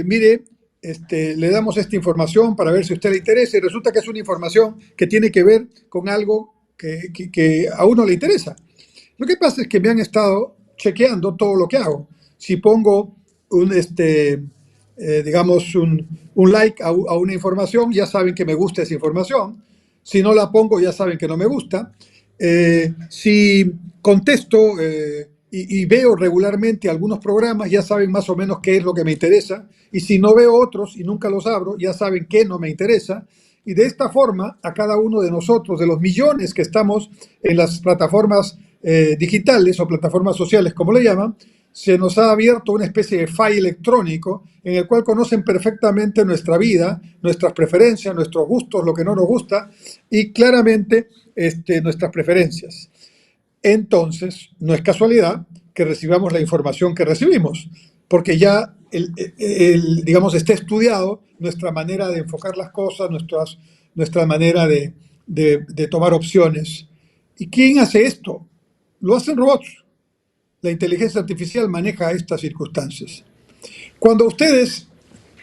mire, le damos esta información para ver si a usted le interesa y resulta que es una información que tiene que ver con algo que a uno le interesa. Lo que pasa es que me han estado chequeando todo lo que hago. Si pongo digamos, un like a una información, ya saben que me gusta esa información. Si no la pongo, ya saben que no me gusta. Si contesto y veo regularmente algunos programas, ya saben más o menos qué es lo que me interesa. Y si no veo otros y nunca los abro, ya saben qué no me interesa. Y de esta forma, a cada uno de nosotros, de los millones que estamos en las plataformas digitales o plataformas sociales, como le llaman, se nos ha abierto una especie de file electrónico en el cual conocen perfectamente nuestra vida, nuestras preferencias, nuestros gustos, lo que no nos gusta y claramente nuestras preferencias. Entonces, no es casualidad que recibamos la información que recibimos, porque ya, digamos, está estudiado nuestra manera de enfocar las cosas, nuestra manera de tomar opciones. ¿Y quién hace esto? Lo hacen robots. La inteligencia artificial maneja estas circunstancias. Cuando ustedes,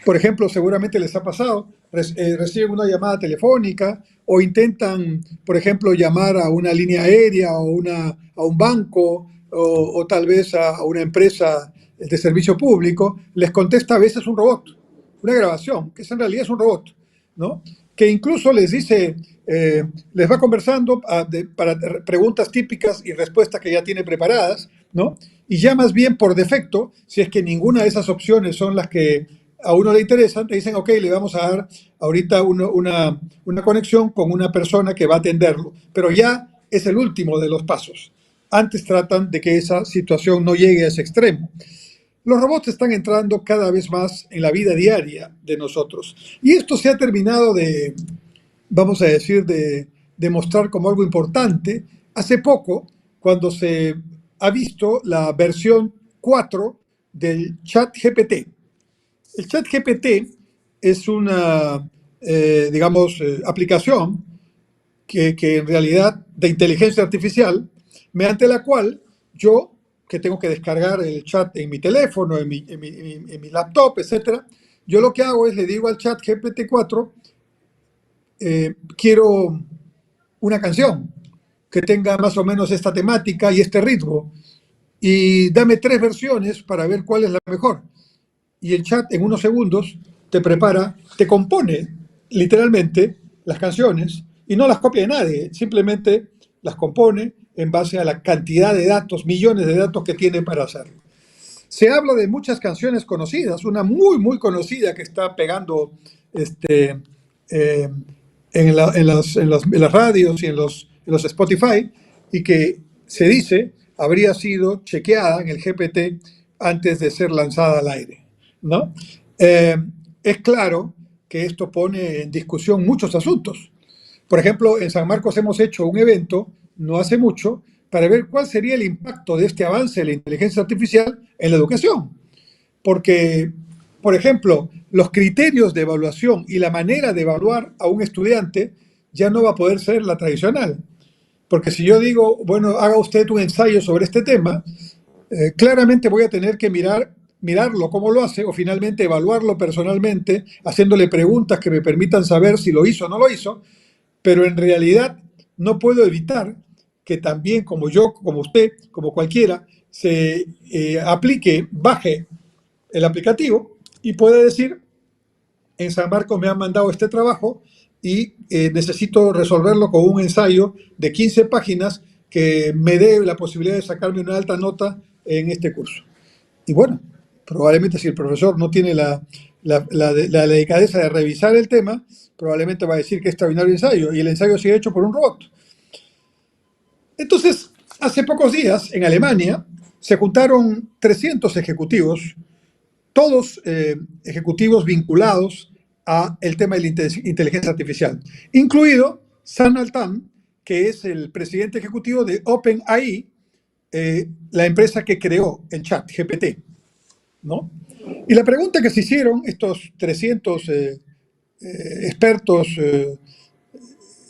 por ejemplo, seguramente les ha pasado, reciben una llamada telefónica o intentan, por ejemplo, llamar a una línea aérea o a un banco o tal vez a una empresa de servicio público, les contesta a veces un robot, una grabación, que en realidad es un robot, ¿no? Que incluso les dice, les va conversando para preguntas típicas y respuestas que ya tiene preparadas, ¿no? Y ya más bien por defecto, si es que ninguna de esas opciones son las que a uno le interesan, te dicen, ok, le vamos a dar ahorita una conexión con una persona que va a atenderlo, pero ya es el último de los pasos. Antes tratan de que esa situación no llegue a ese extremo. Los robots están entrando cada vez más en la vida diaria de nosotros. Y esto se ha terminado vamos a decir, de mostrar como algo importante. Hace poco, cuando se ha visto la versión 4 del ChatGPT. El ChatGPT es una, digamos, aplicación que en realidad de inteligencia artificial, mediante la cual yo, que tengo que descargar el chat en mi teléfono, en mi laptop, etcétera, yo lo que hago es le digo al ChatGPT 4, quiero una canción que tenga más o menos esta temática y este ritmo, y dame 3 versiones para ver cuál es la mejor. Y el chat en unos segundos te compone literalmente las canciones y no las copia de nadie, simplemente las compone en base a la cantidad de datos, millones de datos que tiene para hacerlo. Se habla de muchas canciones conocidas, una muy, muy conocida que está pegando en las radios y en los Spotify, y que se dice habría sido chequeada en el GPT antes de ser lanzada al aire, ¿no? Es claro que esto pone en discusión muchos asuntos. Por ejemplo, en San Marcos hemos hecho un evento no hace mucho para ver cuál sería el impacto de este avance de la inteligencia artificial en la educación. Porque, por ejemplo, los criterios de evaluación y la manera de evaluar a un estudiante ya no va a poder ser la tradicional. Porque si yo digo, bueno, haga usted un ensayo sobre este tema, claramente voy a tener que mirarlo cómo lo hace o finalmente evaluarlo personalmente, haciéndole preguntas que me permitan saber si lo hizo o no lo hizo, pero en realidad no puedo evitar que también como yo, como usted, como cualquiera, se baje el aplicativo y puede decir, en San Marcos me han mandado este trabajo y necesito resolverlo con un ensayo de 15 páginas que me dé la posibilidad de sacarme una alta nota en este curso. Y bueno, probablemente si el profesor no tiene la delicadeza de revisar el tema, probablemente va a decir que es extraordinario ensayo, y el ensayo se ha hecho por un robot. Entonces, hace pocos días, en Alemania, se juntaron 300 ejecutivos, todos ejecutivos vinculados a el tema de la inteligencia artificial, incluido Sam Altman, que es el presidente ejecutivo de OpenAI, la empresa que creó el ChatGPT, ¿no? Y la pregunta que se hicieron estos 300 expertos,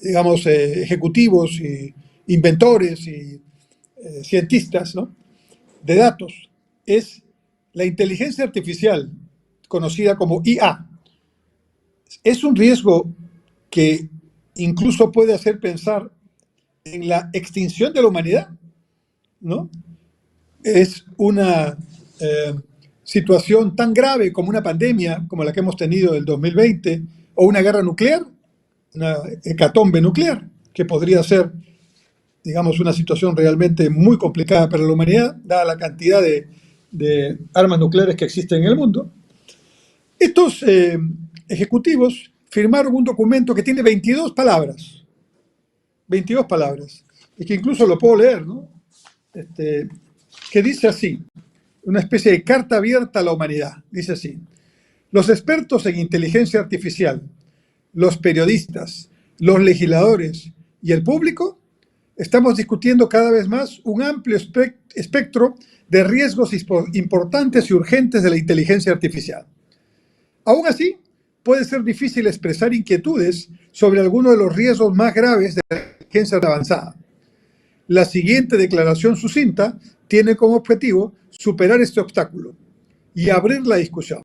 digamos, ejecutivos y inventores y cientistas, ¿no?, de datos, es la inteligencia artificial, conocida como IA. Es un riesgo que incluso puede hacer pensar en la extinción de la humanidad, ¿no? Es una situación tan grave como una pandemia, como la que hemos tenido en el 2020, o una guerra nuclear, una hecatombe nuclear, que podría ser, digamos, una situación realmente muy complicada para la humanidad, dada la cantidad de armas nucleares que existen en el mundo. Estos ejecutivos firmaron un documento que tiene 22 palabras, 22 palabras, y que incluso lo puedo leer, ¿no? Que dice así, una especie de carta abierta a la humanidad. Dice así: los expertos en inteligencia artificial, los periodistas, los legisladores y el público estamos discutiendo cada vez más un amplio espectro de riesgos importantes y urgentes de la inteligencia artificial. Aún así, puede ser difícil expresar inquietudes sobre algunos de los riesgos más graves de la inteligencia avanzada. La siguiente declaración sucinta tiene como objetivo superar este obstáculo y abrir la discusión.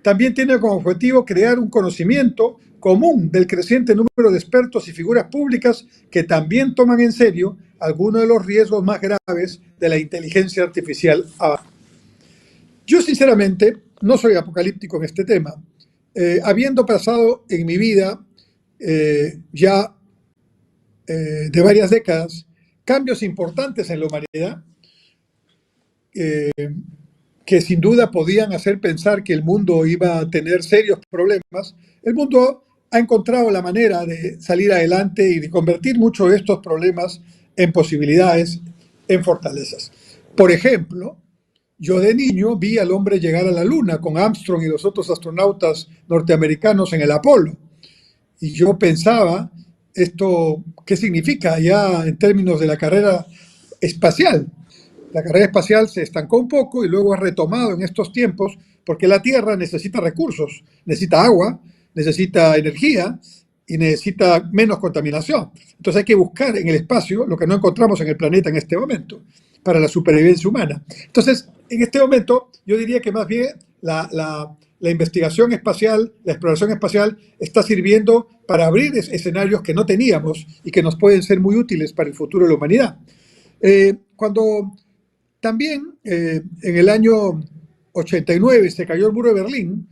También tiene como objetivo crear un conocimiento común del creciente número de expertos y figuras públicas que también toman en serio algunos de los riesgos más graves de la inteligencia artificial. Yo, sinceramente, no soy apocalíptico en este tema. Habiendo pasado en mi vida ya de varias décadas cambios importantes en la humanidad, que sin duda podían hacer pensar que el mundo iba a tener serios problemas, el mundo ha encontrado la manera de salir adelante y de convertir muchos de estos problemas en posibilidades, en fortalezas. Por ejemplo, yo de niño vi al hombre llegar a la Luna con Armstrong y los otros astronautas norteamericanos en el Apolo. Y yo pensaba, ¿esto qué significa ya en términos de la carrera espacial? La carrera espacial se estancó un poco y luego ha retomado en estos tiempos porque la Tierra necesita recursos, necesita agua, necesita energía y necesita menos contaminación. Entonces hay que buscar en el espacio lo que no encontramos en el planeta en este momento para la supervivencia humana. Entonces, en este momento yo diría que más bien la investigación espacial, la exploración espacial está sirviendo para abrir escenarios que no teníamos y que nos pueden ser muy útiles para el futuro de la humanidad. Cuando también en el año 89 se cayó el muro de Berlín,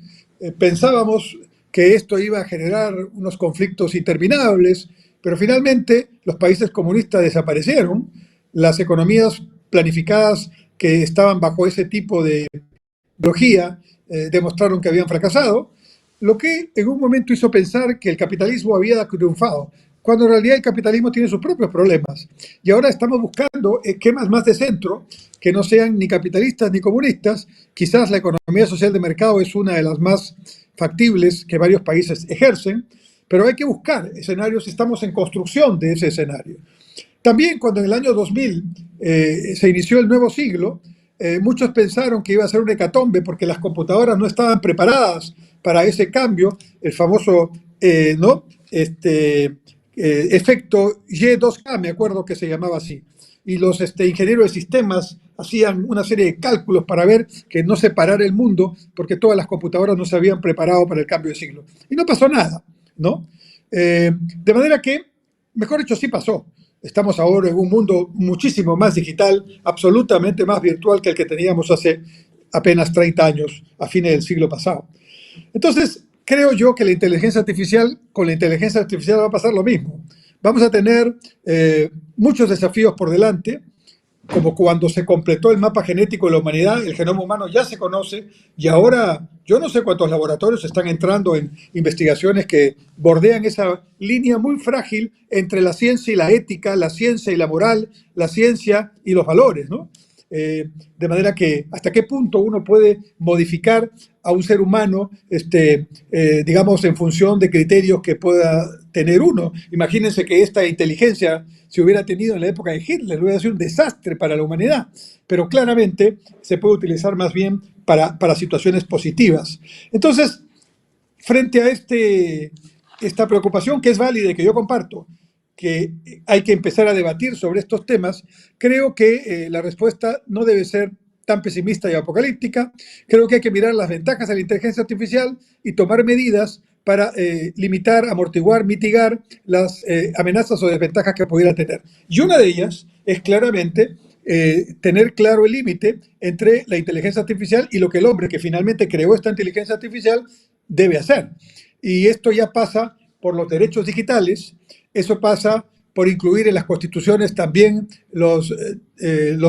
pensábamos que esto iba a generar unos conflictos interminables, pero finalmente los países comunistas desaparecieron, las economías planificadas que estaban bajo ese tipo de ideología demostraron que habían fracasado, lo que en un momento hizo pensar que el capitalismo había triunfado, cuando en realidad el capitalismo tiene sus propios problemas. Y ahora estamos buscando esquemas más de centro, que no sean ni capitalistas ni comunistas. Quizás la economía social de mercado es una de las más factibles que varios países ejercen, pero hay que buscar escenarios y estamos en construcción de ese escenario. También cuando en el año 2000 se inició el nuevo siglo, muchos pensaron que iba a ser una hecatombe porque las computadoras no estaban preparadas para ese cambio, el famoso efecto Y2K, me acuerdo que se llamaba así. Y los ingenieros de sistemas hacían una serie de cálculos para ver que no se parara el mundo porque todas las computadoras no se habían preparado para el cambio de siglo. Y no pasó nada, ¿no? De manera que, mejor dicho, sí pasó. Estamos ahora en un mundo muchísimo más digital, absolutamente más virtual que el que teníamos hace apenas 30 años, a fines del siglo pasado. Entonces, creo yo que con la inteligencia artificial va a pasar lo mismo. Vamos a tener muchos desafíos por delante, como cuando se completó el mapa genético de la humanidad, el genoma humano ya se conoce y ahora yo no sé cuántos laboratorios están entrando en investigaciones que bordean esa línea muy frágil entre la ciencia y la ética, la ciencia y la moral, la ciencia y los valores, ¿no? De manera que hasta qué punto uno puede modificar a un ser humano, digamos, en función de criterios que pueda tener uno. Imagínense que esta inteligencia se hubiera tenido en la época de Hitler, hubiera sido un desastre para la humanidad, pero claramente se puede utilizar más bien para situaciones positivas. Entonces, frente a esta preocupación que es válida y que yo comparto, que hay que empezar a debatir sobre estos temas, creo que la respuesta no debe ser tan pesimista y apocalíptica. Creo que hay que mirar las ventajas de la inteligencia artificial y tomar medidas para limitar, amortiguar, mitigar las amenazas o desventajas que pudiera tener. Y una de ellas es claramente tener claro el límite entre la inteligencia artificial y lo que el hombre que finalmente creó esta inteligencia artificial debe hacer. Y esto ya pasa por los derechos digitales, eso pasa por incluir en las constituciones también los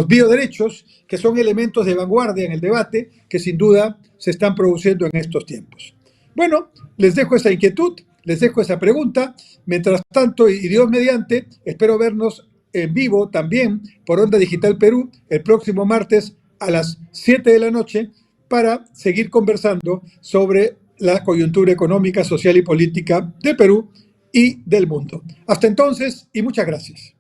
bioderechos, que son elementos de vanguardia en el debate que sin duda se están produciendo en estos tiempos. Bueno, les dejo esa inquietud, les dejo esa pregunta. Mientras tanto, y Dios mediante, espero vernos en vivo también por Onda Digital Perú el próximo martes a las 7 de la noche para seguir conversando sobre la coyuntura económica, social y política de Perú y del mundo. Hasta entonces y muchas gracias.